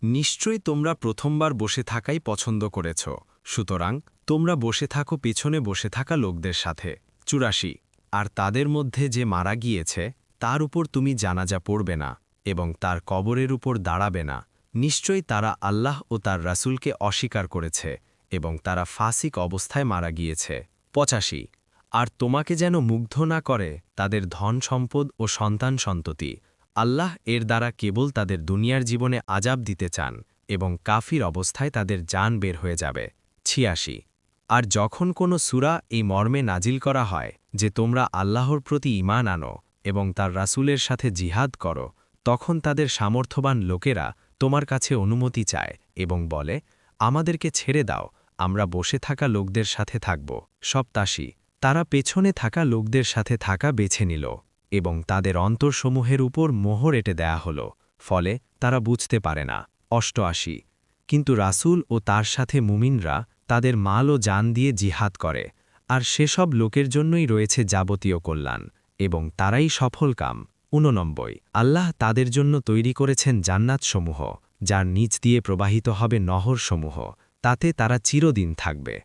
নিশ্চয়ই তোমরা প্রথমবার বসে থাকাই পছন্দ করেছ, সুতরাং তোমরা বসে থাকো পেছনে বসে থাকা লোকদের সাথে। ৮৪ আর তাদের মধ্যে যে মারা গিয়েছে তার উপর তুমি জানাজা পড়বে না এবং তার কবরের উপর দাঁড়াবে না, নিশ্চয়ই তারা আল্লাহ ও তার রাসূলকে অস্বীকার করেছে এবং তারা ফাসিক অবস্থায় মারা গিয়েছে। ৮৫ আর তোমাকে যেন মুগ্ধ না করে তাদের ধন সম্পদ ও সন্তান সন্ততি, আল্লাহ এর দ্বারা কেবল তাদের দুনিয়ার জীবনে আযাব দিতে চান এবং কাফির অবস্থায় তাদের জান বের হয়ে যাবে। ৮৬ আর যখন কোনো সূরা এই মর্মে নাজিল করা হয় যে তোমরা আল্লাহর প্রতি ঈমান আনো এবং তার রাসূলের সাথে জিহাদ করো, তখন তাদের সামর্থ্যবান লোকেরা তোমার কাছে অনুমতি চায় এবং বলে, আমাদেরকে ছেড়ে দাও, আমরা বসে থাকা লোকদের সাথে থাকব। ৮৭ তারা পেছনে থাকা লোকদের সাথে থাকা বেছে নিল এবং তাদের অন্তরসমূহের উপর মোহর এঁটে দেয়া হল, ফলে তারা বুঝতে পারে না। ৮৮ কিন্তু রাসূল ও তার সাথে মুমিনরা তাদের মাল ও জান দিয়ে জিহাদ করে, আর সেসব লোকের জন্যই রয়েছে যাবতীয় কল্যাণ এবং তারাই সফলকাম। ৮৯ আল্লাহ তাদের জন্য তৈরি করেছেন জান্নাতসমূহ, যার নিচ দিয়ে প্রবাহিত হবে নহরসমূহ, তাতে তারা চিরদিন থাকবে।